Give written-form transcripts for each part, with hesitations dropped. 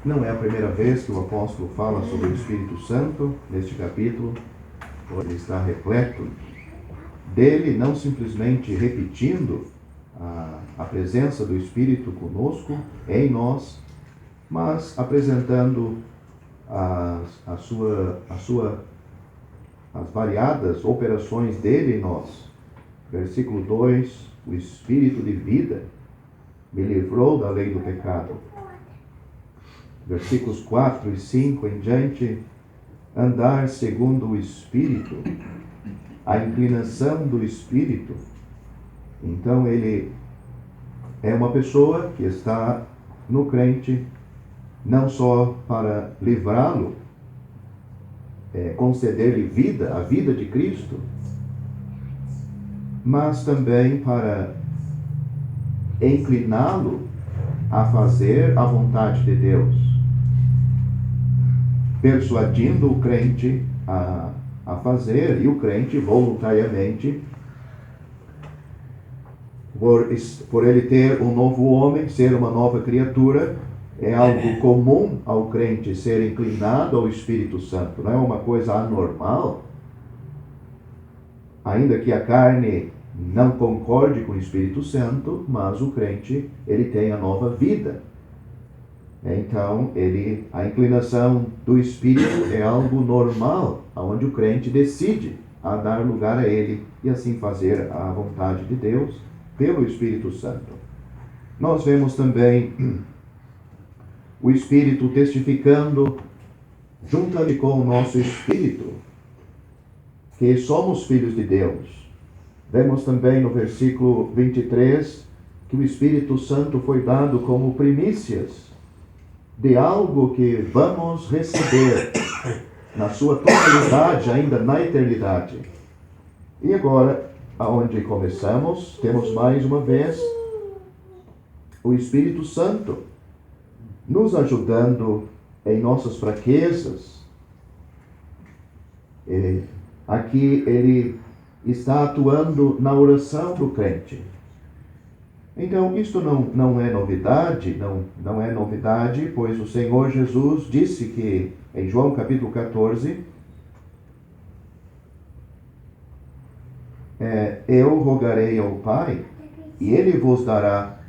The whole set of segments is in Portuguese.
Não é a primeira vez que o apóstolo fala sobre o Espírito Santo neste capítulo. Ele está repleto dele, não simplesmente repetindo a presença do Espírito conosco, em nós, mas apresentando as variadas operações dele em nós. Versículo 2, o Espírito de vida me livrou da lei do pecado. Versículos 4 e 5 em diante, andar segundo o Espírito, a inclinação do Espírito. Então ele é uma pessoa que está no crente, não só para livrá-lo, conceder-lhe vida, a vida de Cristo, mas também para incliná-lo a fazer a vontade de Deus, persuadindo o crente a fazer, e o crente voluntariamente, por ele ter um novo homem, ser uma nova criatura, é algo comum ao crente ser inclinado ao Espírito Santo, não é uma coisa anormal. Ainda que a carne não concorde com o Espírito Santo, mas o crente, ele tem a nova vida. Então, a inclinação do Espírito é algo normal, onde o crente decide a dar lugar a ele e assim fazer a vontade de Deus pelo Espírito Santo. Nós vemos também o Espírito testificando juntamente com o nosso Espírito que somos filhos de Deus. Vemos também no versículo 23 que o Espírito Santo foi dado como primícias de algo que vamos receber na sua totalidade ainda na eternidade. E agora, aonde começamos, temos mais uma vez o Espírito Santo nos ajudando em nossas fraquezas. Aqui ele está atuando na oração do crente. Então, isto não é novidade, não é novidade, pois o Senhor Jesus disse que, em João capítulo 14, eu rogarei ao Pai, e Ele vos dará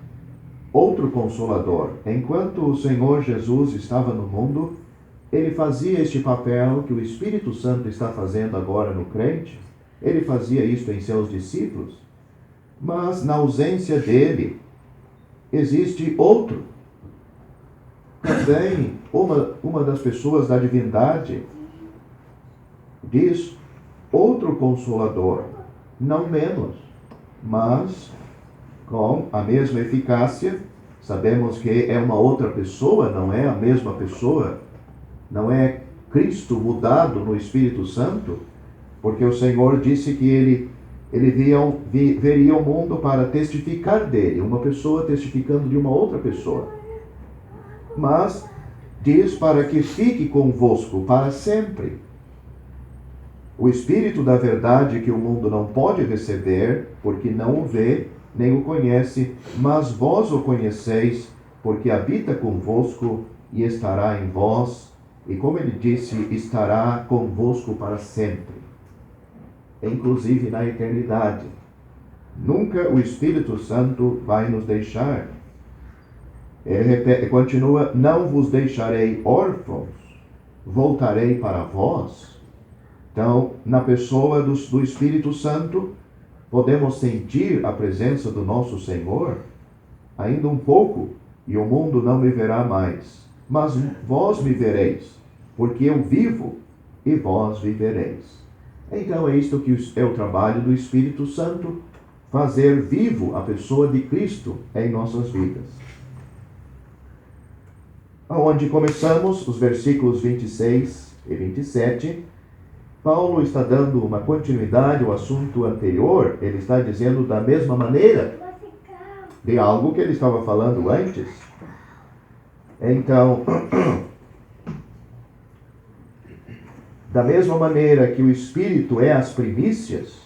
outro Consolador. Enquanto o Senhor Jesus estava no mundo, Ele fazia este papel que o Espírito Santo está fazendo agora no crente. Ele fazia isto em seus discípulos. Mas na ausência dele, existe outro. Também uma das pessoas da divindade diz outro Consolador, não menos, mas com a mesma eficácia. Sabemos que é uma outra pessoa, não é a mesma pessoa, não é Cristo mudado no Espírito Santo, porque o Senhor disse que ele veria o mundo para testificar dele, uma pessoa testificando de uma outra pessoa. Mas diz para que fique convosco para sempre. O Espírito da verdade que o mundo não pode receber, porque não o vê, nem o conhece, mas vós o conheceis, porque habita convosco e estará em vós, e como ele disse, estará convosco para sempre, inclusive na eternidade. Nunca o Espírito Santo vai nos deixar. Ele continua, não vos deixarei órfãos, voltarei para vós. Então, na pessoa do Espírito Santo, podemos sentir a presença do nosso Senhor ainda um pouco, e o mundo não me verá mais, mas vós me vereis, porque eu vivo e vós vivereis. Então é isto que é o trabalho do Espírito Santo, fazer vivo a pessoa de Cristo em nossas vidas. Onde começamos, os versículos 26 e 27, Paulo está dando uma continuidade ao assunto anterior. Ele está dizendo da mesma maneira de algo que ele estava falando antes. Então, da mesma maneira que o Espírito é as primícias,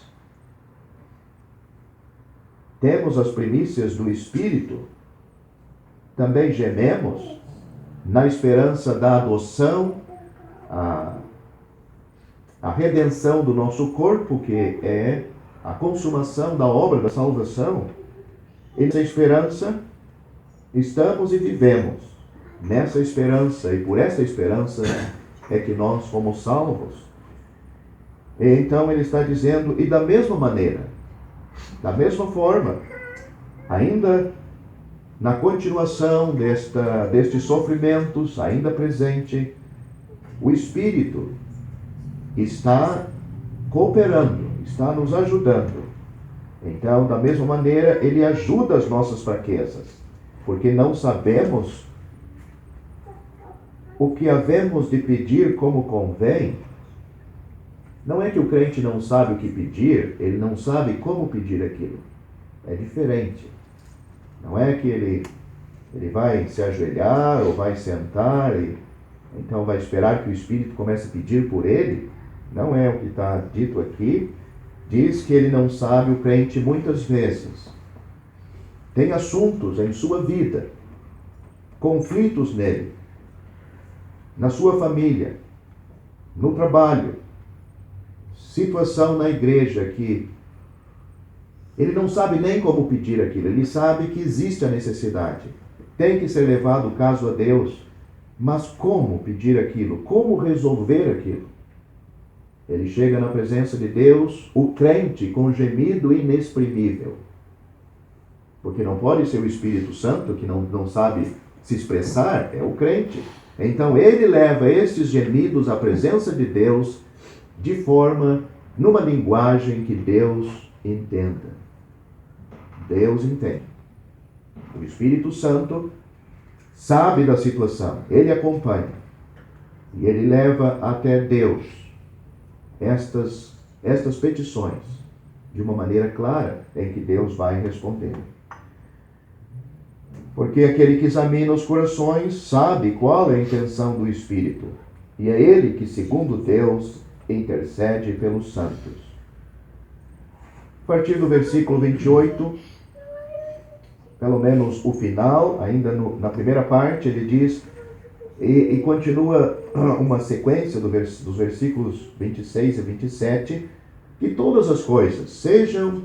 temos as primícias do Espírito, também gememos na esperança da adoção, a redenção do nosso corpo, que é a consumação da obra da salvação. E nessa esperança estamos e vivemos. Nessa esperança, e por essa esperança é que nós fomos salvos. E então ele está dizendo, e da mesma maneira, da mesma forma, ainda na continuação destes sofrimentos, ainda presente, o Espírito está cooperando, está nos ajudando. Então, da mesma maneira, ele ajuda as nossas fraquezas, porque não sabemos o que havemos de pedir como convém. Não é que o crente não sabe o que pedir, ele não sabe como pedir aquilo. É diferente. Não é que ele vai se ajoelhar ou vai sentar e então vai esperar que o Espírito comece a pedir por ele. Não é o que está dito aqui. Diz que ele não sabe, o crente muitas vezes tem assuntos em sua vida, conflitos nele, na sua família, no trabalho, situação na igreja que ele não sabe nem como pedir aquilo. Ele sabe que existe a necessidade, tem que ser levado o caso a Deus, mas como pedir aquilo? Como resolver aquilo? Ele chega na presença de Deus, o crente, com gemido inexprimível. Porque não pode ser o Espírito Santo, que não sabe se expressar, é o crente. Então ele leva esses gemidos à presença de Deus de forma, numa linguagem que Deus entenda. Deus entende. O Espírito Santo sabe da situação, ele acompanha. E ele leva até Deus estas petições de uma maneira clara em que Deus vai responder. Porque aquele que examina os corações sabe qual é a intenção do Espírito, e é ele que, segundo Deus, intercede pelos santos. A partir do versículo 28, pelo menos o final, ainda na primeira parte, ele diz, e continua uma sequência dos versículos 26 e 27, que todas as coisas, sejam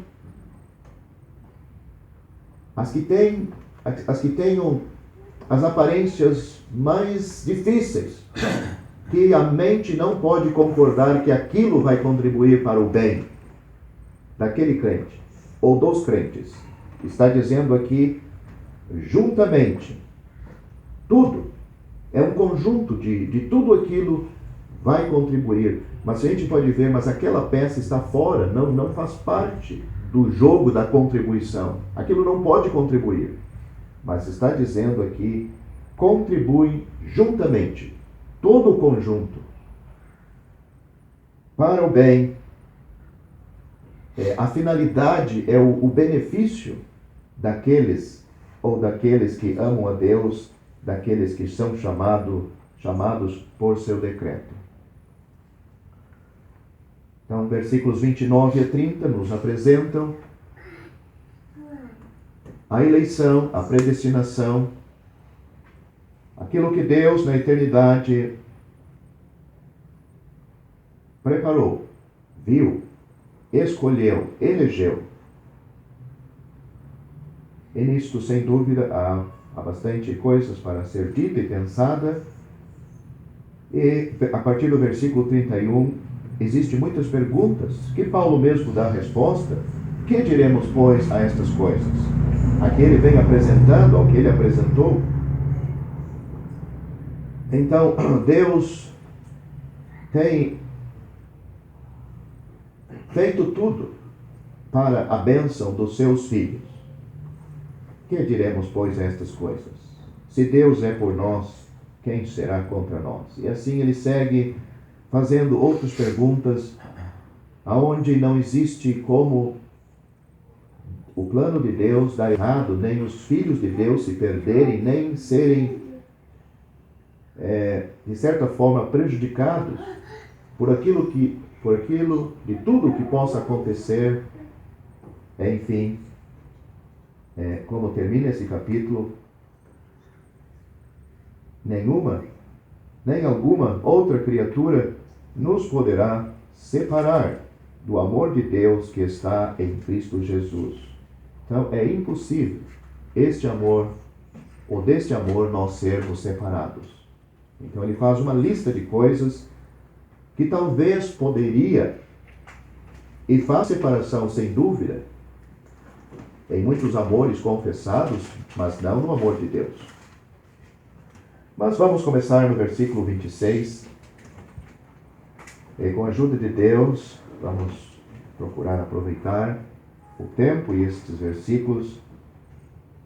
as que tenham as aparências mais difíceis, que a mente não pode concordar que aquilo vai contribuir para o bem daquele crente, ou dos crentes. Está dizendo aqui, juntamente, tudo. É um conjunto de tudo aquilo vai contribuir. Mas a gente pode ver, mas aquela peça está fora, não faz parte do jogo da contribuição. Aquilo não pode contribuir. Mas está dizendo aqui, contribuem juntamente, todo o conjunto, para o bem. A finalidade é o benefício daqueles que amam a Deus, daqueles que são chamados por seu decreto. Então, versículos 29 a 30 nos apresentam a eleição, a predestinação, aquilo que Deus na eternidade preparou, viu, escolheu, elegeu. E nisto, sem dúvida, há bastante coisas para ser dita e pensada. E a partir do versículo 31, existem muitas perguntas que Paulo mesmo dá a resposta. Que diremos, pois, a estas coisas? Aqui ele vem apresentando ao que ele apresentou. Então, Deus tem feito tudo para a bênção dos seus filhos. Que diremos, pois, a estas coisas? Se Deus é por nós, quem será contra nós? E assim ele segue fazendo outras perguntas, aonde não existe como o plano de Deus dar errado, nem os filhos de Deus se perderem, nem serem, de certa forma, prejudicados por aquilo de tudo que possa acontecer. Enfim, como termina esse capítulo, nenhuma, nem alguma outra criatura nos poderá separar do amor de Deus que está em Cristo Jesus. Então, é impossível deste amor nós sermos separados. Então, ele faz uma lista de coisas que talvez poderia, e faz separação sem dúvida, em muitos amores confessados, mas não no amor de Deus. Mas vamos começar no versículo 26. E com a ajuda de Deus, vamos procurar aproveitar o tempo e estes versículos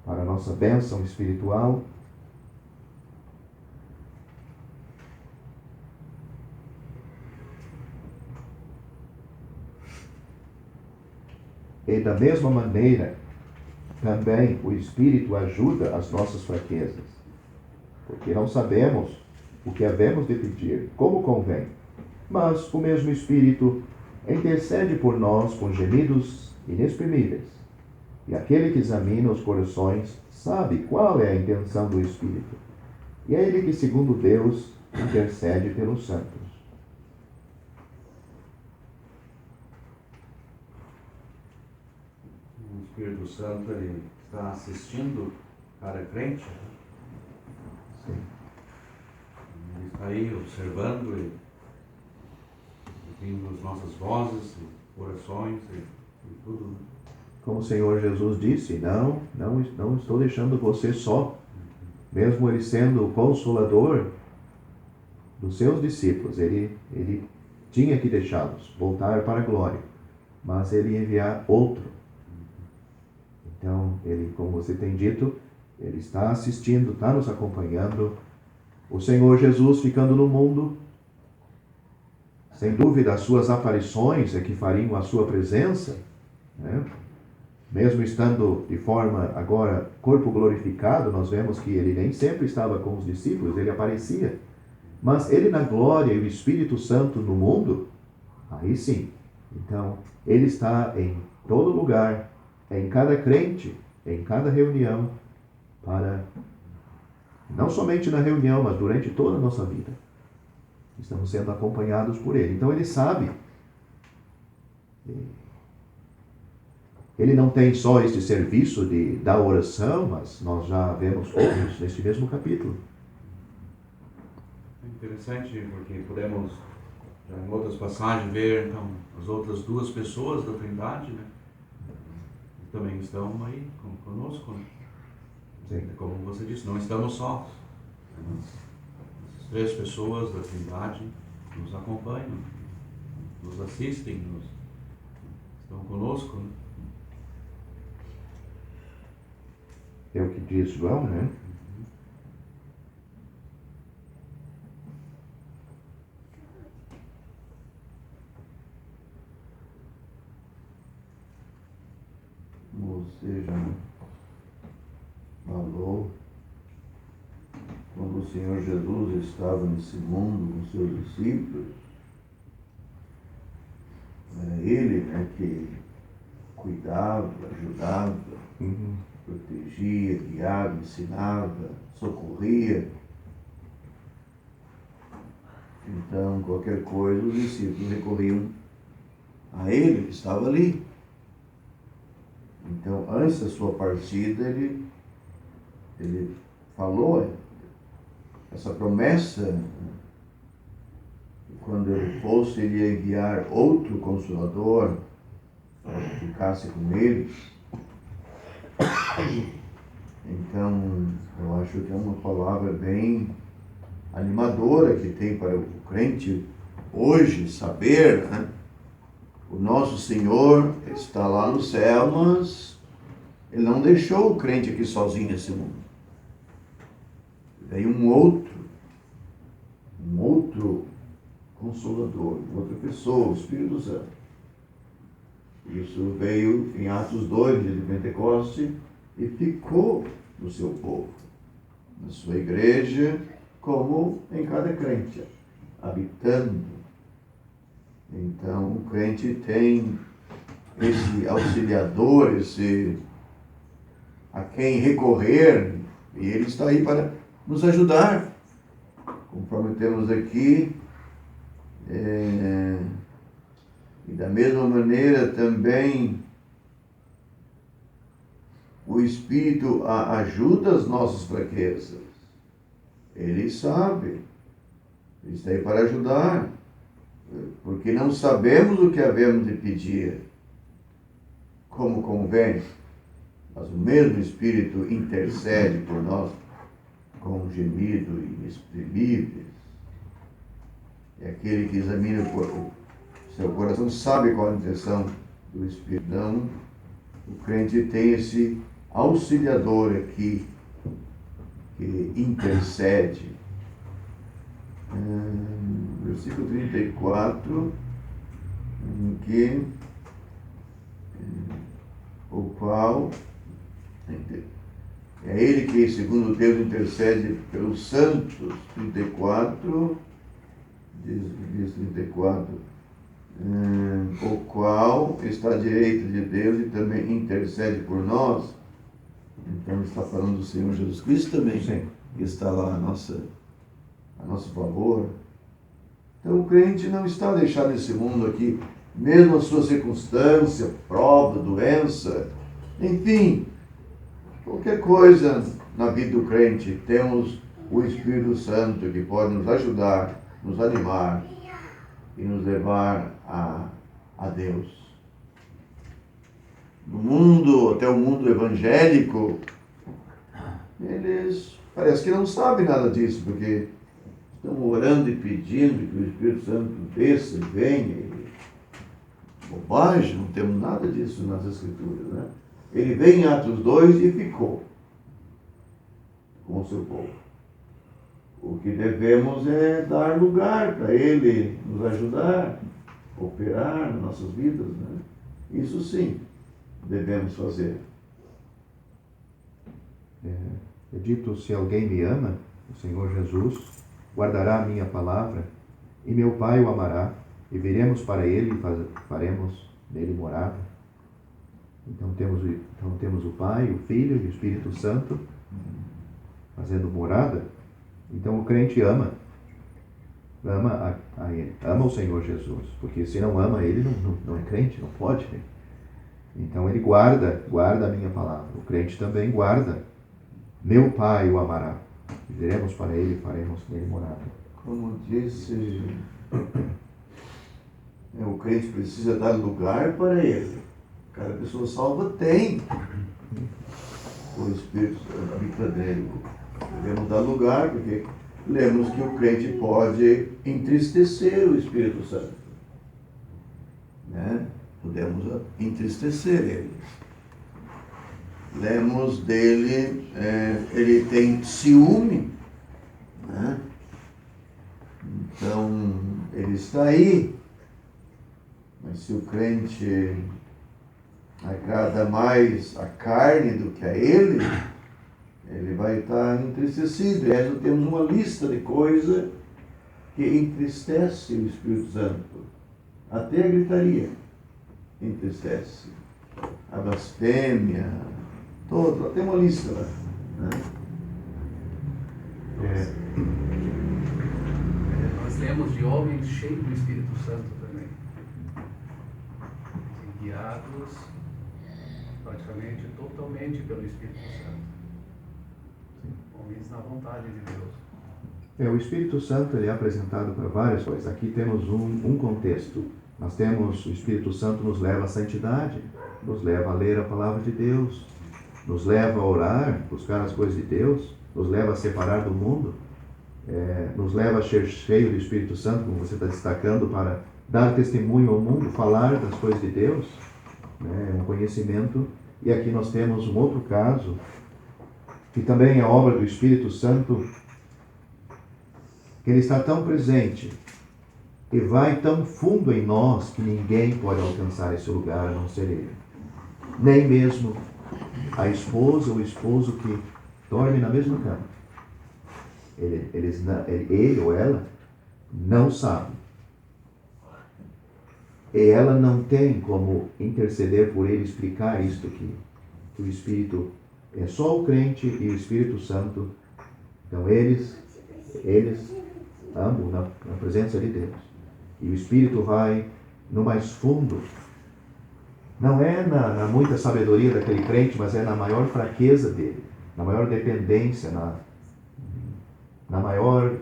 para a nossa bênção espiritual. E da mesma maneira, também o Espírito ajuda as nossas fraquezas, porque não sabemos o que havemos de pedir, como convém. Mas o mesmo Espírito intercede por nós com gemidos inexprimíveis. E aquele que examina os corações sabe qual é a intenção do Espírito. E é ele que, segundo Deus, intercede pelos santos. O Espírito Santo, ele está assistindo cada crente. Sim. Ele está aí observando e ouvindo as nossas vozes, e corações e tudo. Como o Senhor Jesus disse, não estou deixando você só. Mesmo ele sendo o consolador dos seus discípulos, ele tinha que deixá-los voltar para a glória, mas ele enviar outro. Então, ele, como você tem dito, ele está assistindo, está nos acompanhando. O Senhor Jesus ficando no mundo, sem dúvida, as suas aparições é que fariam a sua presença, né? Mesmo estando de forma agora corpo glorificado, nós vemos que ele nem sempre estava com os discípulos, ele aparecia. Mas ele na glória e o Espírito Santo no mundo, aí sim. Então, ele está em todo lugar, em cada crente, em cada reunião, para, não somente na reunião, mas durante toda a nossa vida. Estamos sendo acompanhados por ele. Então, ele sabe. Ele não tem só este serviço da oração, mas nós já vemos outros neste mesmo capítulo. É interessante porque podemos, já em outras passagens, ver então, as outras duas pessoas da Trindade, né? Que também estão aí conosco. Né? Sim. Como você disse, não estamos sós. As três pessoas da Trindade nos acompanham, nos assistem, estão conosco. Né? É o que diz João, né? Ou seja, falou quando o Senhor Jesus estava nesse mundo com seus discípulos, ele que cuidava, ajudava, protegia, guiava, ensinava, socorria. Então, qualquer coisa, os discípulos recorriam a ele, que estava ali. Então, antes da sua partida, ele falou essa promessa, que quando ele fosse, ele ia enviar outro Consolador para que ficasse com ele. Então, eu acho que é uma palavra bem animadora que tem para o crente hoje saber, né? O nosso Senhor está lá no céu, mas Ele não deixou o crente aqui sozinho nesse mundo. Veio um outro Consolador, outra pessoa, o Espírito Santo. Isso veio em Atos 2, dia de Pentecoste, e ficou no seu povo, na sua igreja, como em cada crente, habitando. Então, o crente tem esse auxiliador, esse a quem recorrer, e ele está aí para nos ajudar conforme temos aqui, e da mesma maneira também o Espírito ajuda as nossas fraquezas. Ele sabe, ele está aí para ajudar, porque não sabemos o que havemos de pedir como convém, mas o mesmo Espírito intercede por nós com gemidos inexprimíveis. É aquele que examina o seu coração, sabe qual a intenção do Espírito. Então, o crente tem esse auxiliador aqui, que intercede. Versículo 34, em que o qual é ele que, segundo Deus, intercede pelos santos. 34, diz 34, o qual está à direita de Deus e também intercede por nós. Então está falando do Senhor Jesus Cristo também, Sim. Que está lá a nosso favor. Então o crente não está deixado nesse mundo aqui, mesmo a sua circunstância, prova, doença, enfim, qualquer coisa na vida do crente, temos o Espírito Santo que pode nos ajudar, nos animar e nos levar a Deus. No mundo, até o mundo evangélico, eles parece que não sabem nada disso, porque estão orando e pedindo que o Espírito Santo desça e venha. Bobagem, não temos nada disso nas Escrituras, né? Ele veio em Atos 2 e ficou com o seu povo. O que devemos é dar lugar para ele nos ajudar, operar nas nossas vidas, né? Isso sim, devemos fazer. É dito, se alguém me ama, o Senhor Jesus, guardará a minha palavra, e meu Pai o amará, e viremos para ele e faremos nele morada. Então temos o Pai, o Filho e o Espírito Santo fazendo morada. Então o crente ama o Senhor Jesus, porque se não ama ele, não é crente, não pode. Né? Então ele guarda a minha palavra. O crente também guarda. Meu Pai o amará. E viremos para ele e faremos nele morada. Como disse, o crente precisa dar lugar para ele. Cada pessoa salva tem o Espírito habita nele. Devemos dar lugar, porque lemos que o crente pode entristecer o Espírito Santo. Né? Podemos entristecer ele. Lemos dele, ele tem ciúme, né? Então, ele está aí, mas se o crente agrada mais a carne do que a ele vai estar entristecido. E aí nós temos uma lista de coisas que entristece o Espírito Santo. Até a gritaria entristece. A blasfêmia, todo, tem uma lista lá. Né? Nós lemos de homens cheios do Espírito Santo também. Guiados praticamente totalmente pelo Espírito Santo. Homens na vontade de Deus. O Espírito Santo ele é apresentado para várias coisas. Aqui temos um contexto. Nós temos o Espírito Santo nos leva à santidade, nos leva a ler a palavra de Deus, nos leva a orar, buscar as coisas de Deus, nos leva a separar do mundo, nos leva a ser cheio do Espírito Santo, como você está destacando, para dar testemunho ao mundo, falar das coisas de Deus, né? Um conhecimento. E aqui nós temos um outro caso, que também é obra do Espírito Santo, que ele está tão presente e vai tão fundo em nós que ninguém pode alcançar esse lugar a não ser ele. Nem mesmo a esposa ou o esposo que dorme na mesma cama. Ele ou ela não sabe. E ela não tem como interceder por ele, explicar isto aqui. Que o Espírito é só o crente e o Espírito Santo. Então eles ando na presença de Deus. E o Espírito vai no mais fundo. Não é na muita sabedoria daquele crente, mas é na maior fraqueza dele, na maior dependência, na maior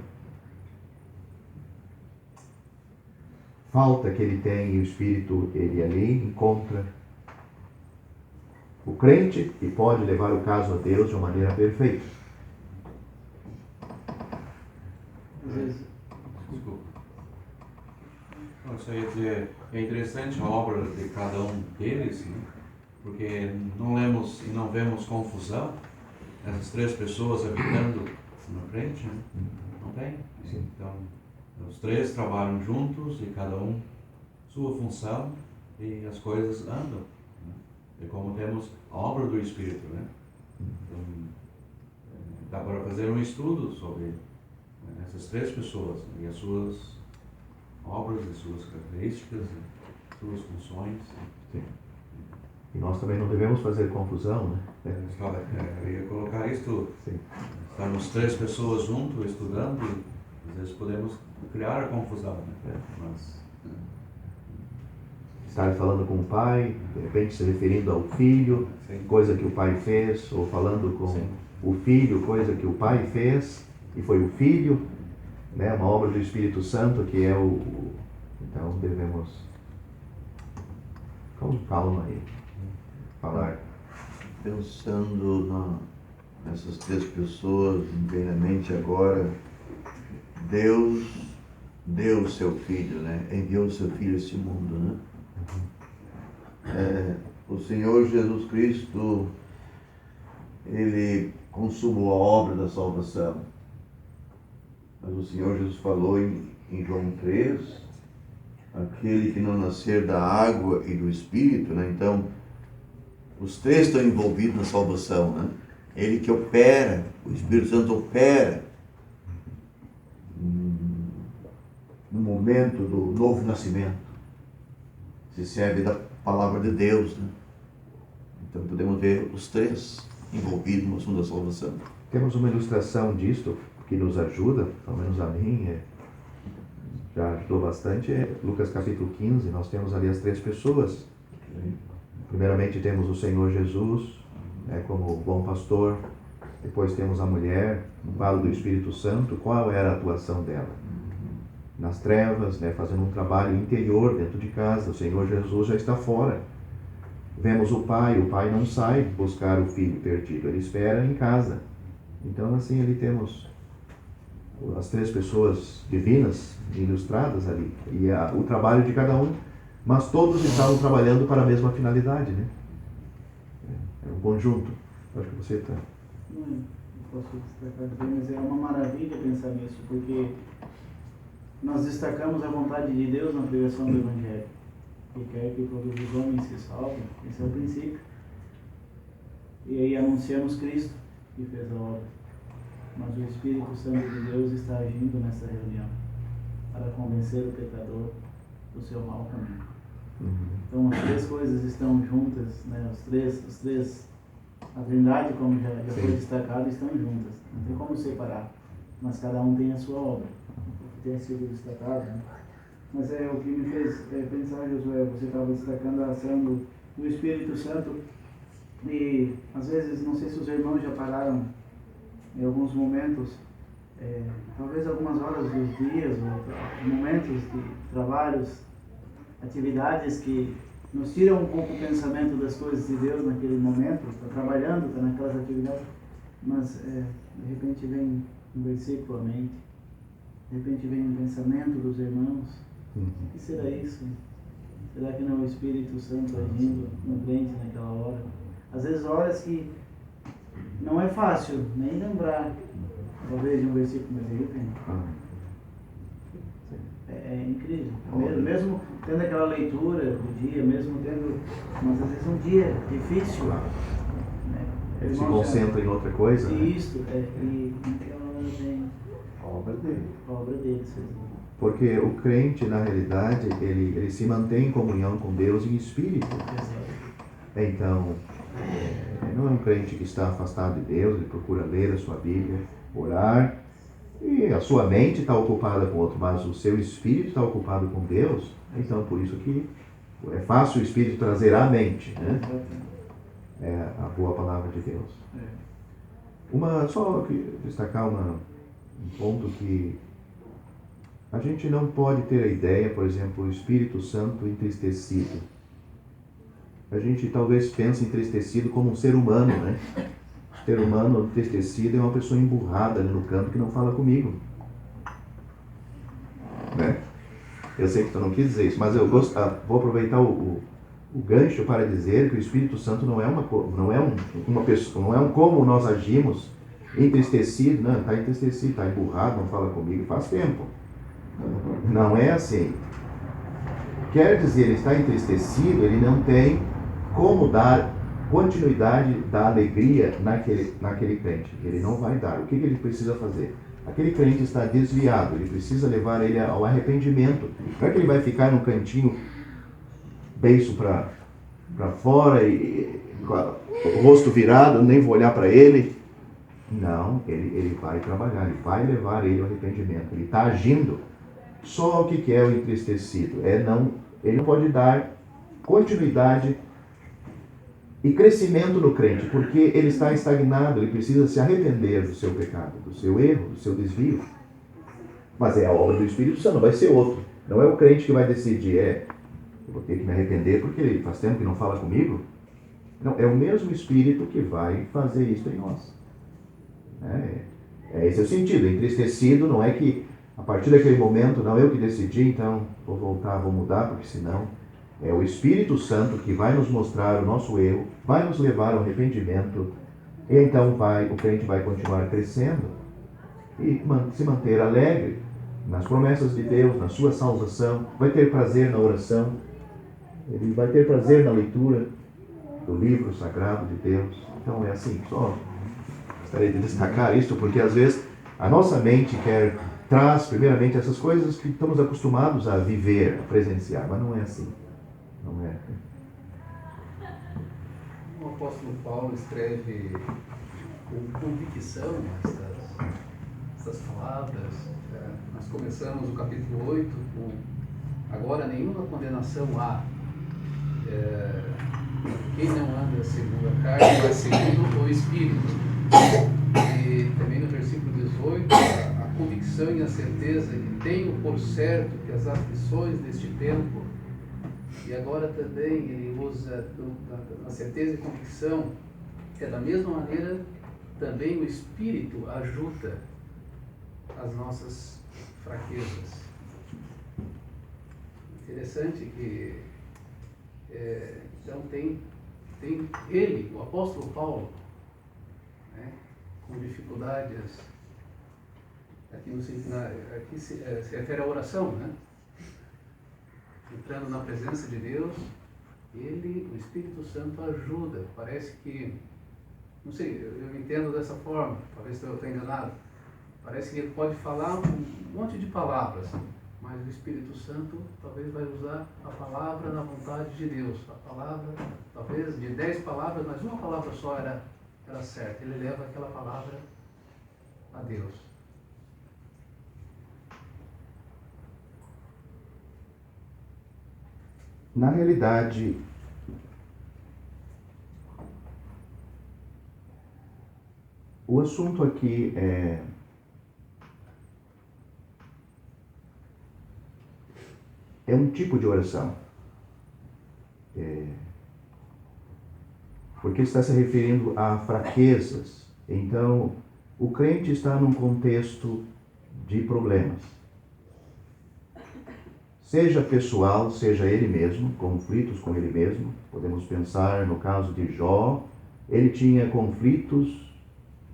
falta que ele tem, e o Espírito, ele ali encontra o crente e pode levar o caso a Deus de uma maneira perfeita. Desculpa. Não, isso aí é interessante a obra de cada um deles, né? Porque não lemos e não vemos confusão. Essas três pessoas habitando no crente, né? Não tem. Sim. Então, os três trabalham juntos e cada um sua função e as coisas andam. Né? É como temos a obra do Espírito, né? Então, dá para fazer um estudo sobre essas três pessoas, né? E as suas obras, e suas características, e suas funções. Sim. E nós também não devemos fazer confusão, né? Eu ia colocar isto, Sim. estarmos três pessoas juntos estudando, e às vezes podemos criar a confusão, né? Mas, Estar falando com o pai, de repente se referindo ao filho, sim. coisa que o pai fez, ou falando com Sim. o filho, coisa que o pai fez, e foi o filho, né? Uma obra do Espírito Santo que é Então devemos, com calma aí, falar. Pensando nessas três pessoas inteiramente agora, Deus deu o seu Filho, né? Enviou o seu Filho a este mundo, né? O Senhor Jesus Cristo, Ele consumou a obra da salvação. Mas o Senhor Jesus falou em João 3, aquele que não nascer da água e do Espírito, né? Então, os três estão envolvidos na salvação, né? Ele que opera, o Espírito Santo opera no momento do novo nascimento. Se serve da palavra de Deus, né? Então podemos ver os três envolvidos no assunto da salvação. Temos uma ilustração disto que nos ajuda, pelo menos a mim, já ajudou bastante, é Lucas capítulo 15, nós temos ali as três pessoas. Primeiramente temos o Senhor Jesus, né, como bom pastor, depois temos a mulher, no quadro do Espírito Santo, qual era a atuação dela? Nas trevas, né, fazendo um trabalho interior dentro de casa, o Senhor Jesus já está fora. Vemos o pai não sai buscar o filho perdido, ele espera em casa. Então assim ali temos as três pessoas divinas ilustradas ali, e o trabalho de cada um, mas todos estavam trabalhando para a mesma finalidade, né? É um conjunto. Acho que você está... Não posso destacar bem, mas é uma maravilha pensar nisso, porque nós destacamos a vontade de Deus na pregação do Evangelho, que quer que todos os homens se salvem, esse é o princípio. E aí anunciamos Cristo, que fez a obra. Mas o Espírito Santo de Deus está agindo nessa reunião para convencer o pecador do seu mau caminho. Então as três coisas estão juntas, né? Os três, a Trindade, como já foi destacado, estão juntas. Não tem como separar, mas cada um tem a sua obra, que tem sido destacado, né? Mas o que me fez pensar, Josué, você estava destacando a ação do Espírito Santo, e às vezes, não sei se os irmãos já pararam em alguns momentos, talvez algumas horas dos dias, ou momentos de trabalhos, atividades que nos tiram um pouco o pensamento das coisas de Deus naquele momento, está trabalhando, está naquelas atividades, mas de repente vem um versículo à mente, de repente vem um pensamento dos irmãos. O que será isso? Será que não é o Espírito Santo agindo no crente naquela hora? Às vezes horas que não é fácil nem lembrar, talvez, de um versículo, mas aí vem. É incrível. Mesmo tendo aquela leitura do dia, mesmo tendo, mas às vezes um dia difícil, né? Ele se concentra em outra coisa, né? Isso, e naquela hora vem A obra dele. a obra dele. Porque o crente, na realidade, ele se mantém em comunhão com Deus em espírito. Então, não é um crente que está afastado de Deus, ele procura ler a sua Bíblia, orar, E a sua mente está ocupada com outro, mas o seu espírito está ocupado com Deus. Então, por isso que é fácil o espírito trazer à mente, né? É a boa palavra de Deus. Só destacar um ponto que a gente não pode ter a ideia, por exemplo, o Espírito Santo entristecido. A gente talvez pense entristecido como um ser humano, né? O ser humano entristecido é uma pessoa emburrada ali no canto que não fala comigo. Né? Eu sei que tu não quis dizer isso, mas eu vou aproveitar o gancho para dizer que o Espírito Santo não é uma pessoa, não é como nós agimos entristecido, não, está entristecido, está emburrado, não fala comigo faz tempo. Não é assim. Quer dizer, ele está entristecido, ele não tem como dar continuidade da alegria naquele crente. Ele não vai dar. O que ele precisa fazer? Aquele crente está desviado, ele precisa levar ele ao arrependimento. Não é que ele vai ficar num cantinho, beiço para fora, e o rosto virado, nem vou olhar para ele. Não, ele vai trabalhar, ele vai levar ele ao arrependimento. Ele está agindo. Só o que é o entristecido? Ele não pode dar continuidade e crescimento no crente, porque ele está estagnado, ele precisa se arrepender do seu pecado, do seu erro, do seu desvio. Mas é a obra do Espírito Santo, não vai ser outro. Não é o crente que vai decidir, eu vou ter que me arrepender porque ele faz tempo que não fala comigo. Não, é o mesmo Espírito que vai fazer isso em nós. Esse é o sentido. Entristecido não é que a partir daquele momento, não eu que decidi, então vou voltar, vou mudar, porque senão é o Espírito Santo que vai nos mostrar o nosso erro, vai nos levar ao arrependimento, e então o crente vai continuar crescendo e se manter alegre nas promessas de Deus, na sua salvação, vai ter prazer na oração, ele vai ter prazer na leitura do livro sagrado de Deus. Então é assim, só gostaria de destacar isso, porque às vezes a nossa mente traz primeiramente essas coisas que estamos acostumados a viver, a presenciar, mas não é assim. Não é. O apóstolo Paulo escreve com convicção essas palavras. Nós começamos o capítulo 8 com agora nenhuma condenação há. Quem não anda segundo a carne, mas segundo o Espírito. E também no versículo 18, a convicção e a certeza que tenho por certo que as aflições deste tempo, e agora também ele usa a certeza e convicção, que da mesma maneira também o Espírito ajuda as nossas fraquezas. Interessante que então tem ele, o apóstolo Paulo, com dificuldades, aqui se refere à oração, né? Entrando na presença de Deus, o Espírito Santo ajuda. Parece que, não sei, eu entendo dessa forma, talvez eu tenha enganado, parece que ele pode falar um monte de palavras, mas o Espírito Santo talvez vai usar a palavra na vontade de Deus. A palavra, talvez de 10 palavras, mas uma palavra só era certa. Ele leva aquela palavra a Deus. Na realidade, o assunto aqui é um tipo de oração. Porque está se referindo a fraquezas. Então, o crente está num contexto de problemas. Seja pessoal, seja ele mesmo, conflitos com ele mesmo. Podemos pensar no caso de Jó, ele tinha conflitos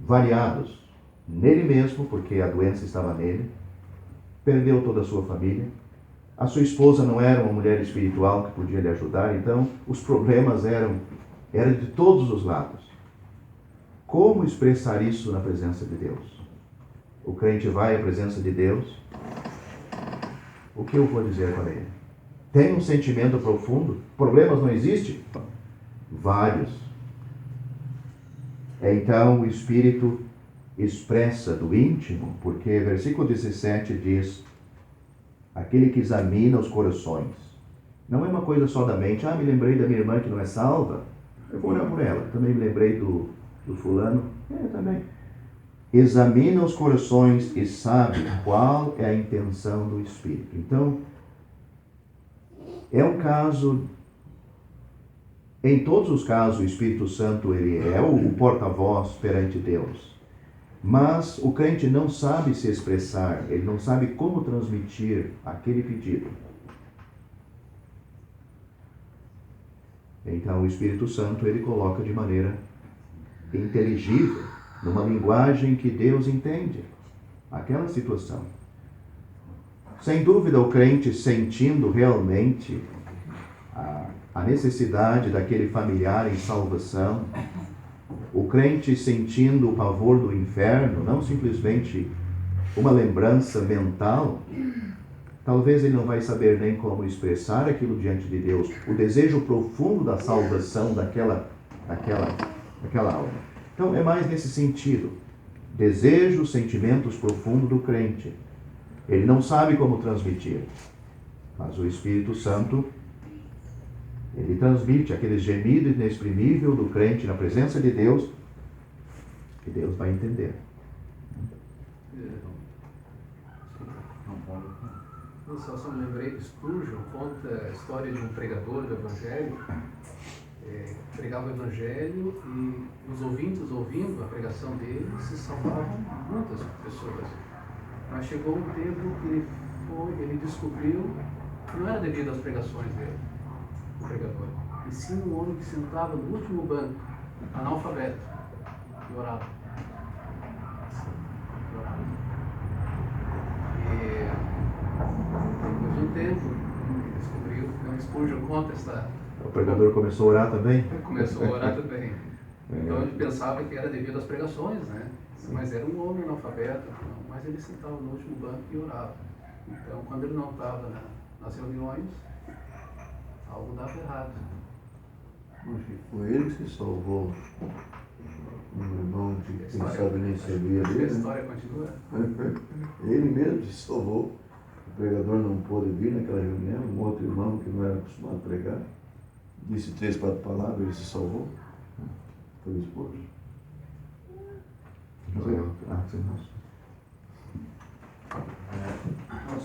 variados nele mesmo, porque a doença estava nele, perdeu toda a sua família, a sua esposa não era uma mulher espiritual que podia lhe ajudar, então os problemas eram de todos os lados. Como expressar isso na presença de Deus? O crente vai à presença de Deus, o que eu vou dizer para ele? Tem um sentimento profundo? Problemas não existem? Vários. Então o Espírito expressa do íntimo, porque versículo 17 diz: aquele que examina os corações. Não é uma coisa só da mente. Me lembrei da minha irmã que não é salva, eu vou orar por ela. Também me lembrei do fulano, também. Examina os corações e sabe qual é a intenção do Espírito. Então, é um caso, em todos os casos, o Espírito Santo ele é o porta-voz perante Deus. Mas o crente não sabe se expressar, ele não sabe como transmitir aquele pedido. Então o Espírito Santo ele coloca de maneira inteligível, numa linguagem que Deus entende, aquela situação. Sem dúvida, o crente sentindo realmente a necessidade daquele familiar em salvação, o crente sentindo o pavor do inferno, não simplesmente uma lembrança mental, talvez ele não vai saber nem como expressar aquilo diante de Deus, o desejo profundo da salvação daquela alma. Então, é mais nesse sentido, desejos, sentimentos profundos do crente. Ele não sabe como transmitir, mas o Espírito Santo, ele transmite aquele gemido inexprimível do crente na presença de Deus, que Deus vai entender. Eu só me lembrei que Spurgeon conta a história de um pregador do Evangelho, pregava o Evangelho e os ouvintes, ouvindo a pregação dele, se salvavam muitas pessoas. Mas chegou um tempo que ele descobriu que não era devido às pregações dele, o pregador, e sim um homem que sentava no último banco, analfabeto, e orava. E depois de um tempo, ele descobriu, então Spurgeon conta essa... O pregador começou a orar também? Começou a orar também. Então ele pensava que era devido às pregações, né? Mas era um homem analfabeto, mas ele sentava no último banco e orava. Então, quando ele não estava nas reuniões, algo dava errado. Foi ele que se salvou. Um irmão que quem sabe nem sabia dele. A história continua. Ele mesmo se salvou. O pregador não pôde vir naquela reunião. Um outro irmão que não era acostumado a pregar disse 3, 4 palavras, ele se salvou. Foi o esposo.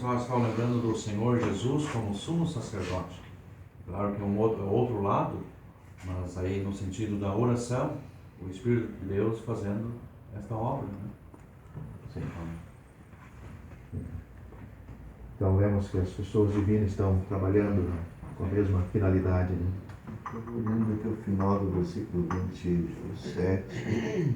Nós estamos lembrando do Senhor Jesus como sumo sacerdote. Claro que é um outro lado, mas aí no sentido da oração, o Espírito de Deus fazendo esta obra, né? Sim. Então vemos que as pessoas divinas estão trabalhando com a mesma finalidade, né? Estou olhando aqui o final do versículo 27.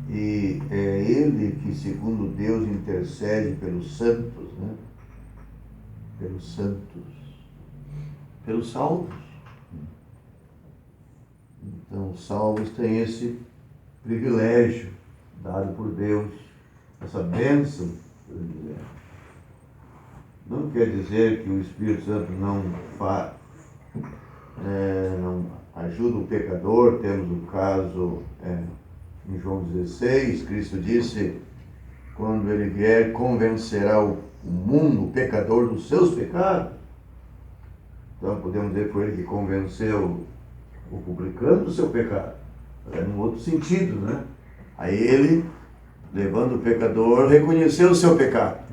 E é ele que, segundo Deus, intercede pelos santos, né? Pelos santos, pelos salvos. Então, os salvos têm esse privilégio dado por Deus, essa bênção. Não quer dizer que o Espírito Santo não ajuda o pecador. Temos um caso em João 16, Cristo disse, quando ele vier, convencerá o mundo, o pecador, dos seus pecados. Então podemos dizer que foi ele que convenceu o publicano do seu pecado. É num outro sentido, né? Aí ele, levando o pecador, reconheceu o seu pecado.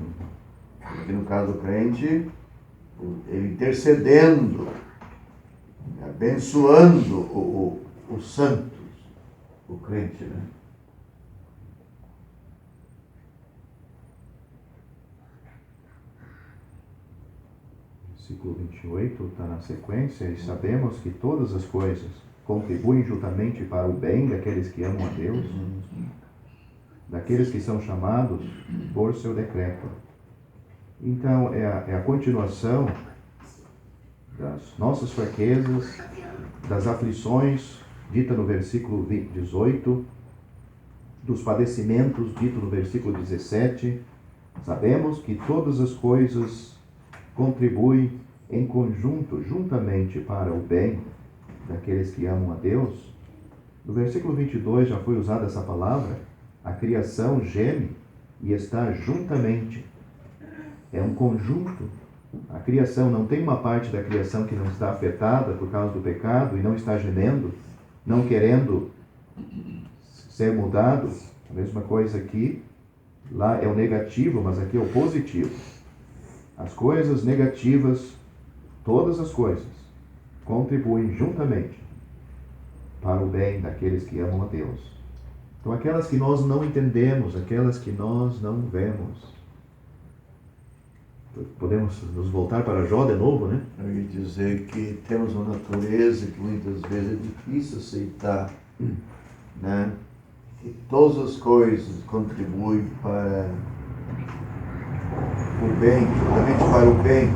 Aqui no caso do crente, ele intercedendo, abençoando os santos, o crente, né? Versículo 28 está na sequência, e sabemos que todas as coisas contribuem juntamente para o bem daqueles que amam a Deus, daqueles que são chamados por seu decreto. Então, é a continuação das nossas fraquezas, das aflições, dita no versículo 18, dos padecimentos, dito no versículo 17. Sabemos que todas as coisas contribuem em conjunto, juntamente para o bem daqueles que amam a Deus. No versículo 22 já foi usada essa palavra. A criação geme e está juntamente. É um conjunto. A criação, não tem uma parte da criação que não está afetada por causa do pecado e não está gemendo, não querendo ser mudado. A mesma coisa aqui. Lá é o negativo, mas aqui é o positivo. As coisas negativas, todas as coisas, contribuem juntamente para o bem daqueles que amam a Deus. Então, aquelas que nós não entendemos, aquelas que nós não vemos. Podemos nos voltar para Jó de novo, né? Eu ia dizer que temos uma natureza que muitas vezes é difícil aceitar, né? Que todas as coisas contribuem para o bem, justamente para o bem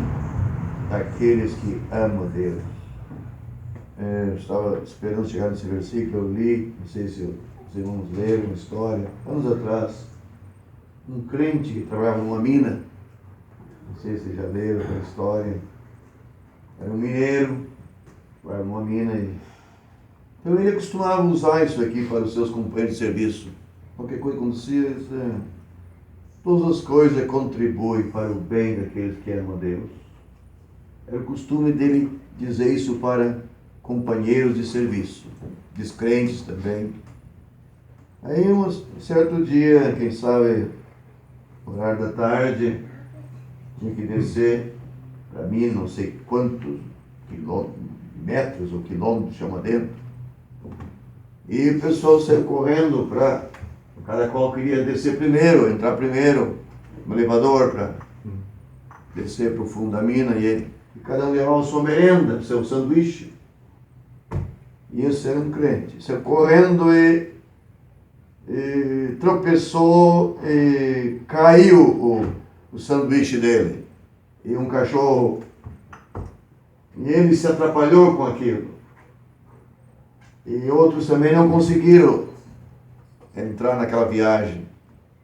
daqueles que amam a Deus. Eu estava esperando chegar nesse versículo, eu li, não sei se os irmãos leram uma história, anos atrás, um crente que trabalhava numa mina, não sei se já leram a história, era um mineiro, trabalhava numa mina e então ele costumava usar isso aqui para os seus companheiros de serviço. Qualquer coisa que acontecia, todas as coisas contribuem para o bem daqueles que amam a Deus. Era o costume dele dizer isso para companheiros de serviço, descrentes também. Aí um certo dia, quem sabe, horário da tarde, tinha que descer para mim, não sei quantos metros ou quilômetros chama dentro. E o pessoal saiu correndo para cada qual queria descer primeiro, entrar primeiro no elevador para descer para o fundo da mina e cada um levava sua merenda, seu sanduíche. E esse era um crente. Saiu correndo e tropeçou e caiu o sanduíche dele. E um cachorro. E ele se atrapalhou com aquilo. E outros também não conseguiram entrar naquela viagem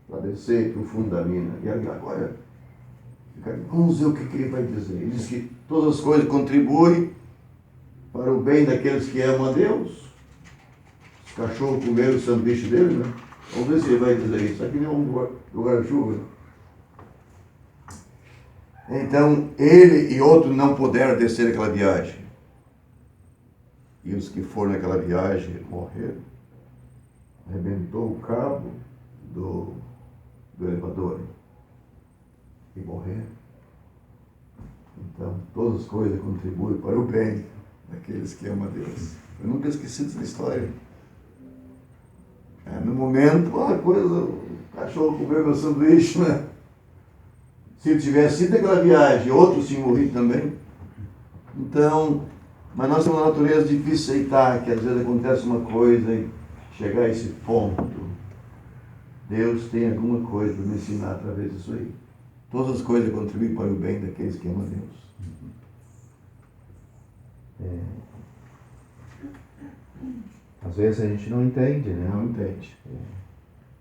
para descer para o fundo da mina. E agora, vamos ver o que ele vai dizer. Ele diz que todas as coisas contribuem para o bem daqueles que amam a Deus. Os cachorros comeram o sanduíche dele, né? Vamos ver se ele vai dizer isso. Aqui não é um guarda-chuva. Então, ele e outros não puderam descer aquela viagem. E os que foram naquela viagem morreram. Arrebentou o cabo do elevador e morreram. Então, todas as coisas contribuem para o bem daqueles que amam a Deus. Eu nunca esqueci dessa história. No momento, o cachorro comeu meu sanduíche, né? Se eu tivesse ido naquela viagem, outros tinham morrido também. Então, mas nós temos uma natureza difícil de aceitar que às vezes acontece uma coisa e chegar a esse ponto. Deus tem alguma coisa para me ensinar através disso aí. Todas as coisas contribuem para o bem daqueles que amam a Deus. Às vezes a gente não entende, né? Não entende.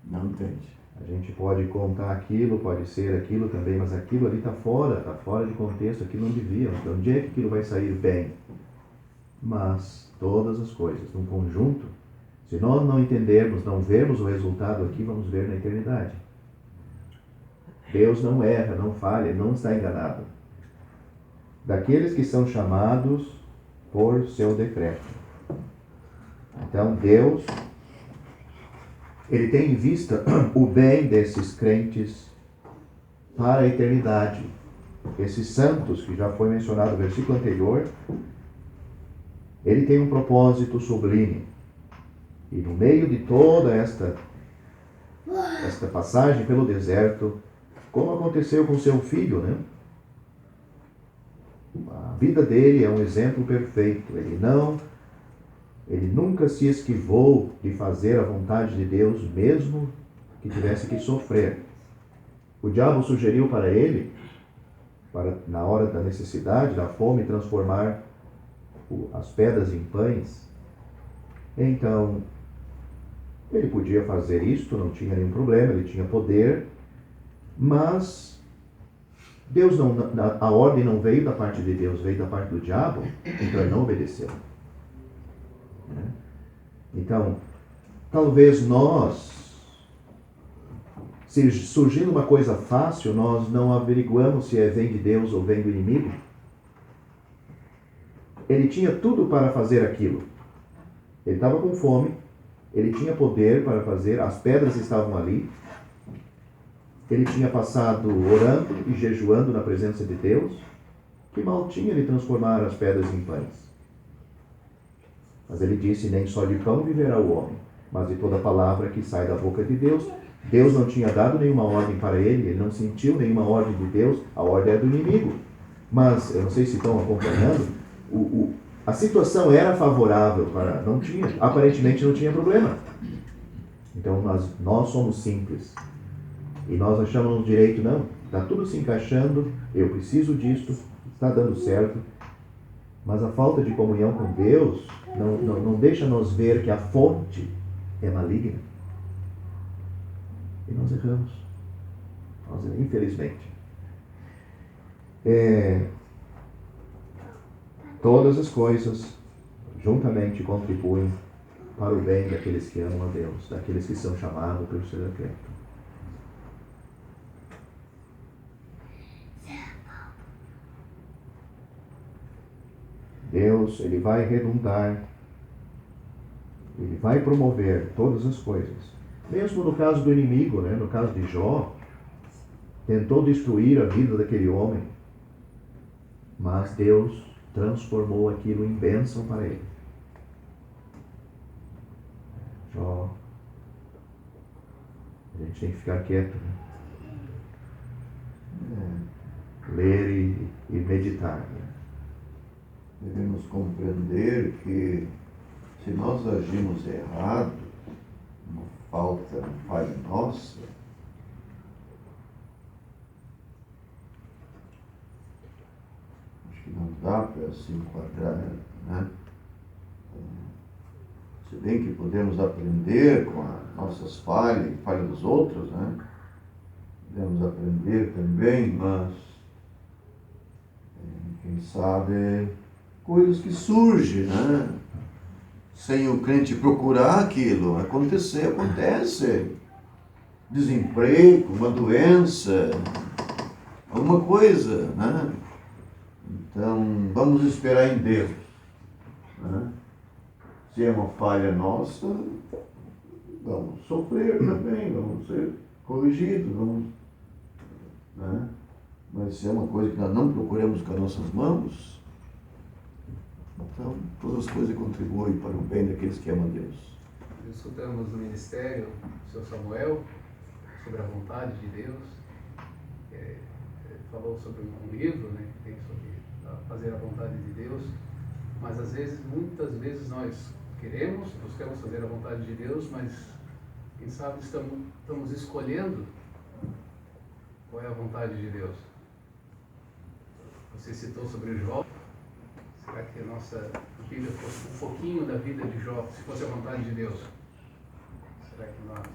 Não entende. A gente pode contar aquilo, pode ser aquilo também, mas aquilo ali está fora de contexto, aquilo não devia. Então, onde é que aquilo vai sair bem? Mas todas as coisas, num conjunto, se nós não entendermos, não vermos o resultado aqui, vamos ver na eternidade. Deus não erra, não falha, não está enganado. Daqueles que são chamados por seu decreto. Então, Deus, Ele tem em vista o bem desses crentes para a eternidade. Esses santos, que já foi mencionado no versículo anterior, Ele tem um propósito sublime. E no meio de toda esta passagem pelo deserto, como aconteceu com seu filho, né? A vida dele é um exemplo perfeito. Ele nunca se esquivou de fazer a vontade de Deus, mesmo que tivesse que sofrer. O diabo sugeriu para ele, na hora da necessidade, da fome, transformar as pedras em pães. Então, ele podia fazer isto, não tinha nenhum problema, ele tinha poder, mas Deus a ordem não veio da parte de Deus, veio da parte do diabo, então ele não obedeceu. Então, talvez nós, se surgindo uma coisa fácil, nós não averiguamos se vem de Deus ou vem do inimigo. Ele tinha tudo para fazer aquilo. Ele estava com fome, ele tinha poder para fazer, as pedras estavam ali. Ele tinha passado orando e jejuando na presença de Deus. Que mal tinha ele transformar as pedras em pães? Mas ele disse, nem só de pão viverá o homem, mas de toda palavra que sai da boca de Deus. Deus não tinha dado nenhuma ordem para ele, ele não sentiu nenhuma ordem de Deus, a ordem é do inimigo. Mas, eu não sei se estão acompanhando, a situação era favorável para... Não tinha, aparentemente não tinha problema. Então nós somos simples. E nós achamos no direito, não, está tudo se encaixando, eu preciso disto, está dando certo. Mas a falta de comunhão com Deus não deixa nos ver que a fonte é maligna. E nós erramos. Infelizmente. Todas as coisas juntamente contribuem para o bem daqueles que amam a Deus, daqueles que são chamados pelo seu decreto. Deus, Ele vai redundar, Ele vai promover todas as coisas. Mesmo no caso do inimigo, né? No caso de Jó, tentou destruir a vida daquele homem, mas Deus transformou aquilo em bênção para ele. Jó, a gente tem que ficar quieto, né? Ler e meditar, né? Devemos compreender que se nós agimos errado, uma falha nossa, acho que não dá para se enquadrar, né? Se bem que podemos aprender com as nossas falhas e falhas dos outros, né? Podemos aprender também, mas quem sabe coisas que surgem, né? Sem o crente procurar aquilo, acontece. Desemprego, uma doença, alguma coisa, né? Então, vamos esperar em Deus, né? Se é uma falha nossa, vamos sofrer também, vamos ser corrigidos, né? Mas se é uma coisa que nós não procuramos com as nossas mãos, então todas as coisas contribuem para o bem daqueles que amam a Deus. Escutamos no ministério o Sr. Samuel sobre a vontade de Deus. Falou sobre um livro, né, que tem sobre fazer a vontade de Deus, mas muitas vezes nós buscamos fazer a vontade de Deus, mas quem sabe estamos escolhendo qual é a vontade de Deus. Você citou sobre Jó. Será que a nossa vida fosse um pouquinho da vida de Jó, se fosse a vontade de Deus? Será que nós...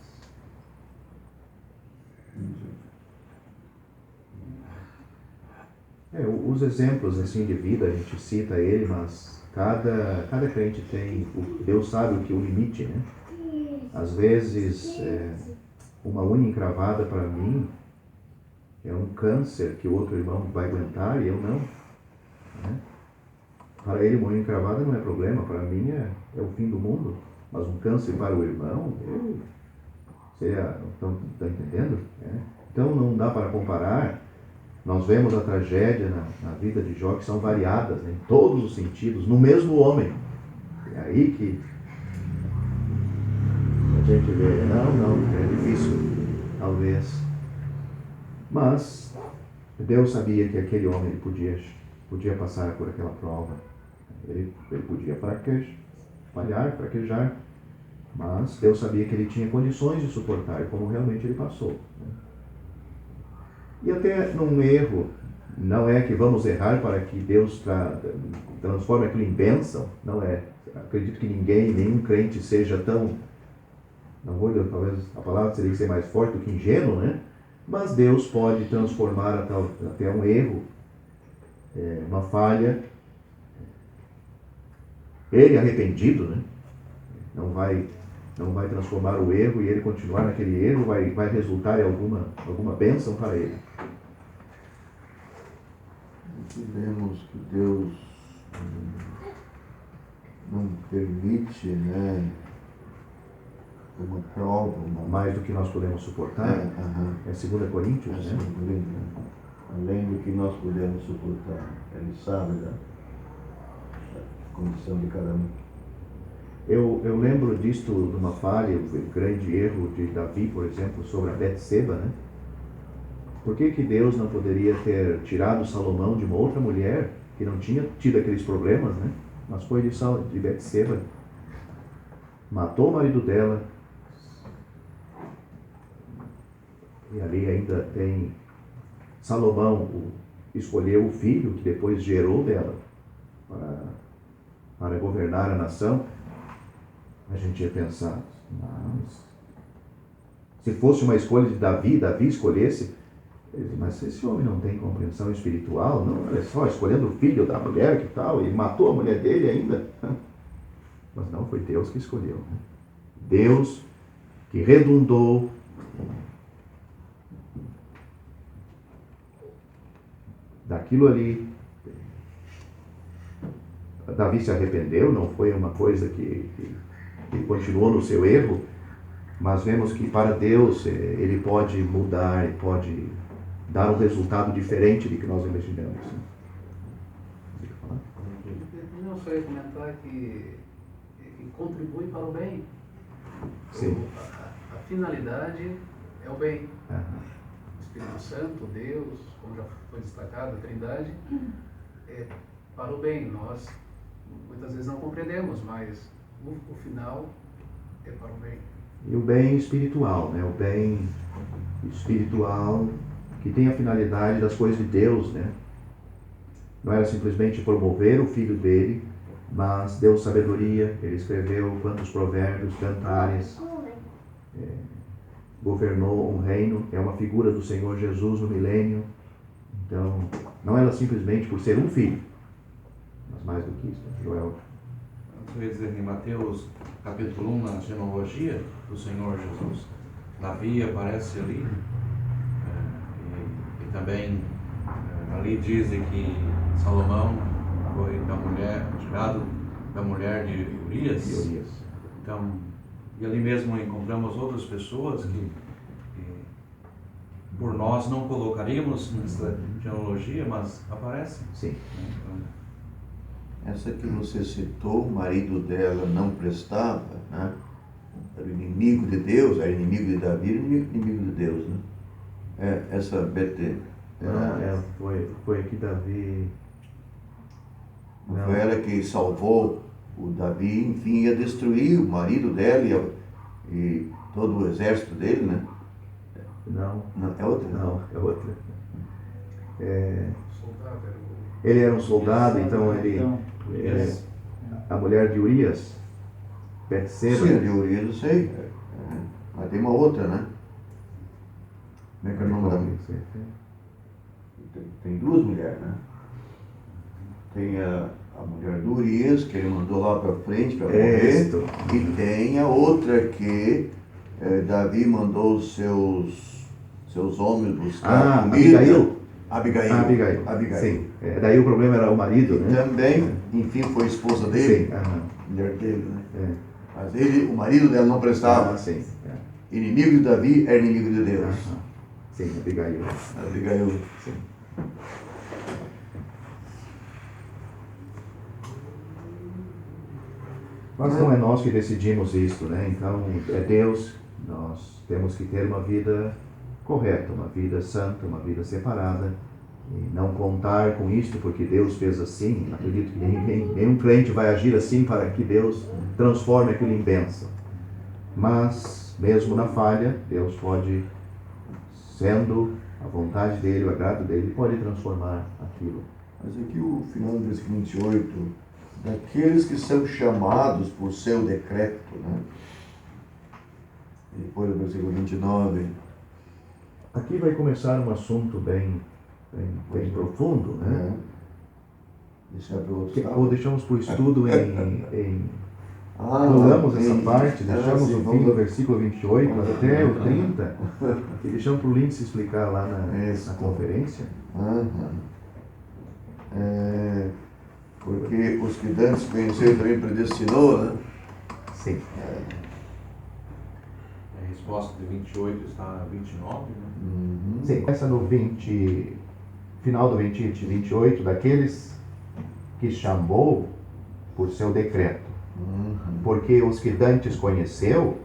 Os exemplos assim de vida, a gente cita ele, mas cada crente tem, Deus sabe o que é o limite, né? Às vezes, uma unha encravada para mim é um câncer que o outro irmão vai aguentar e eu não, né? Para ele, uma unha encravada não é problema, para mim é o fim do mundo, mas um câncer para o irmão, estão entendendo? Então não dá para comparar. Nós vemos a tragédia na vida de Jó, que são variadas, né, em todos os sentidos, no mesmo homem. É aí que a gente vê, não, é difícil, talvez. Mas Deus sabia que aquele homem ele podia passar por aquela prova. Ele podia fraquejar, mas Deus sabia que ele tinha condições de suportar, como realmente ele passou, né? E até num erro, não é que vamos errar para que Deus transforme aquilo em bênção, não é. Acredito que nenhum crente seja tão, talvez a palavra seria ser mais forte do que ingênuo, né? Mas Deus pode transformar até um erro, uma falha, ele arrependido, né? não vai transformar o erro e ele continuar naquele erro, vai resultar em alguma bênção para ele. Aqui vemos que Deus não permite, né, uma prova, mais do que nós podemos suportar. É 2 Coríntios, né? Além do que nós podemos suportar. Ele sabe da condição de cada um. Eu lembro disto, de uma falha, o grande erro de Davi, por exemplo, sobre a Betseba, né? Por que Deus não poderia ter tirado Salomão de uma outra mulher que não tinha tido aqueles problemas, né? Mas foi de Betseba. Matou o marido dela. E ali ainda tem Salomão, escolheu o filho que depois gerou dela para governar a nação. A gente ia pensar, mas se fosse uma escolha de Davi escolhesse, mas esse homem não tem compreensão espiritual, não, olha só, escolhendo o filho da mulher que tal, e matou a mulher dele ainda. Mas não, foi Deus que escolheu, né? Deus que redundou daquilo ali. Davi se arrependeu, não foi uma coisa que continuou no seu erro, mas vemos que para Deus ele pode mudar, ele pode dar um resultado diferente do que nós imaginamos. Não, só ia comentar que contribui para o bem. Sim. A finalidade é o bem. Uhum. O Espírito Santo, Deus, como já foi destacado, a Trindade, é para o bem. Nós muitas vezes não compreendemos, mas o final é para o bem. E o bem espiritual, né? O bem espiritual que tem a finalidade das coisas de Deus, né? Não era simplesmente promover o filho dele, mas deu sabedoria. Ele escreveu quantos provérbios, cantares, governou um reino, é uma figura do Senhor Jesus no milênio. Então, não era simplesmente por ser um filho, mas mais do que isso, Joel. Em Mateus capítulo 1, na genealogia do Senhor Jesus, Davi aparece ali, e também ali dizem que Salomão foi tirado da mulher de Urias. Então, e ali mesmo encontramos outras pessoas que por nós não colocaríamos nessa genealogia, mas aparecem. Sim. Então, essa que você citou, o marido dela não prestava, né? Era o inimigo de Deus, era inimigo de Davi, inimigo de Deus, né? Essa Bete. Foi que Davi. Não. Foi ela que salvou o Davi, enfim, ia destruir o marido dela e todo o exército dele, né? Não. É outra? Não, é outra. Ele era um soldado, então a mulher de Urias, Betseba. Sim, de Urias eu sei. Mas tem uma outra, né? Como é que é o nome da mulher? Tem duas mulheres, né? Tem a mulher do Urias, que ele mandou lá para frente para morrer. E tem a outra que Davi mandou os seus homens buscar comida. Abigail. Sim. Daí o problema era o marido, né? Também, enfim, foi esposa dele. Sim. Mulher dele, né? Mas o marido dela não prestava. Sim. Inimigo de Davi era inimigo de Deus. Sim, Abigail. Sim. Mas não é nós que decidimos isso, né? Então, é Deus. Nós temos que ter uma vida correta, uma vida santa, uma vida separada. E não contar com isto porque Deus fez assim. Acredito que nenhum crente vai agir assim para que Deus transforme aquilo em bênção. Mas, mesmo na falha, Deus pode, sendo a vontade dele, o agrado dele, pode transformar aquilo. Mas aqui o final do versículo 28, daqueles que são chamados por seu decreto, né? E depois do versículo 29. Aqui vai começar um assunto bem profundo, né? Deixar para outro Ou deixamos para o estudo em pulamos tem- essa parte, deixamos sim, o fim vamos- do versículo 28 vamos- até o 30, e deixamos para o Lindsay explicar lá Isso. na conferência. Aham. Porque os que dantes conheceu também predestinou, né? Sim. A resposta de 28 está na 29, né? Uhum. Sim, começa no 20, final do 20 e 28, daqueles que chamou por seu decreto. Uhum. Porque os que dantes conheceu,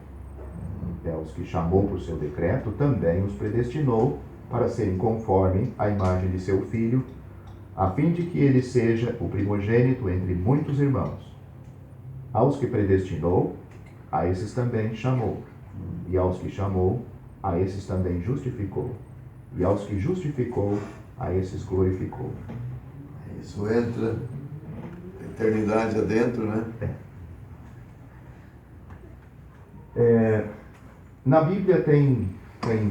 os que chamou por seu decreto, também os predestinou para serem conforme à imagem de seu filho, a fim de que ele seja o primogênito entre muitos irmãos. Aos que predestinou, a esses também chamou. E aos que chamou, a esses também justificou. E aos que justificou, a esses glorificou. Isso entra eternidade adentro, né? Na Bíblia tem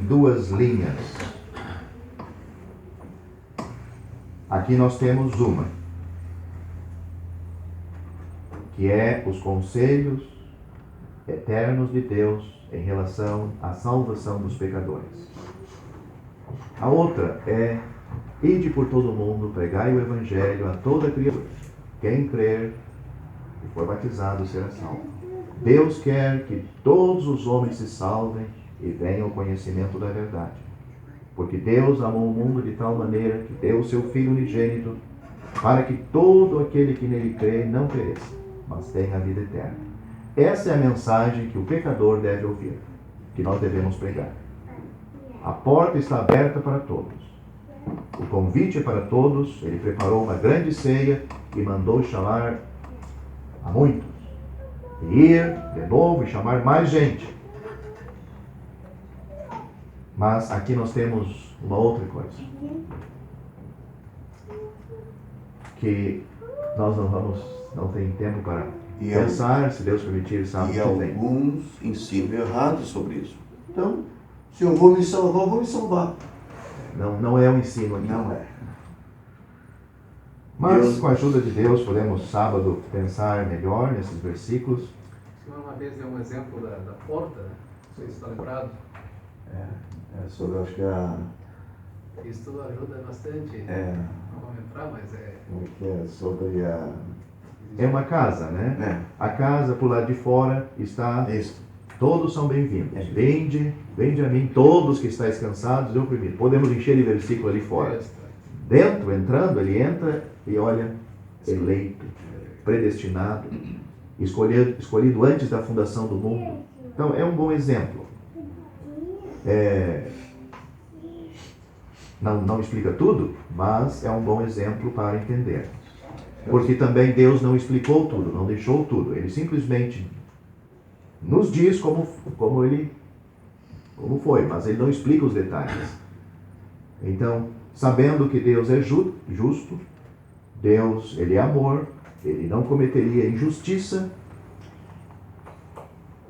duas linhas. Aqui nós temos uma, que é os conselhos eternos de Deus em relação à salvação dos pecadores. A outra é: ide por todo o mundo, pregai o Evangelho a toda criatura. Quem crer e for batizado será salvo. Deus quer que todos os homens se salvem e venham ao conhecimento da verdade. Porque Deus amou o mundo de tal maneira que deu o seu Filho unigênito, para que todo aquele que nele crê não pereça, mas tenha a vida eterna. Essa é a mensagem que o pecador deve ouvir, que nós devemos pregar. A porta está aberta para todos. O convite é para todos. Ele preparou uma grande ceia e mandou chamar a muitos. E ir de novo e chamar mais gente. Mas aqui nós temos uma outra coisa. Que nós não tem tempo para pensar, se Deus permitir, sábado E que vem. alguns ensinam errado sobre isso. Então, se eu vou me salvar, eu vou me salvar. Não é um ensino aqui. Não é. Mas Deus- com a ajuda de Deus podemos sábado pensar melhor nesses versículos. O senhor uma vez deu um exemplo da porta, né? Não sei se está lembrado. É sobre, acho que Isso tudo ajuda bastante. Não vamos entrar, mas é sobre a... É uma casa, né? A casa por lado de fora está. Isso. Todos são bem-vindos. Vinde a mim, todos que estáis cansados e oprimidos. Podemos encher de versículo ali fora. Dentro, entrando, ele entra e olha, eleito, predestinado, escolhido antes da fundação do mundo. Então, é um bom exemplo. Não explica tudo, mas é um bom exemplo para entender. Porque também Deus não explicou tudo, não deixou tudo. Ele simplesmente nos diz como foi, mas ele não explica os detalhes. Então, sabendo que Deus é justo, Deus, ele é amor, ele não cometeria injustiça,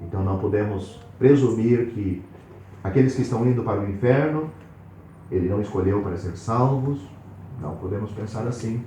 então não podemos presumir que aqueles que estão indo para o inferno, ele não escolheu para ser salvos, não podemos pensar assim.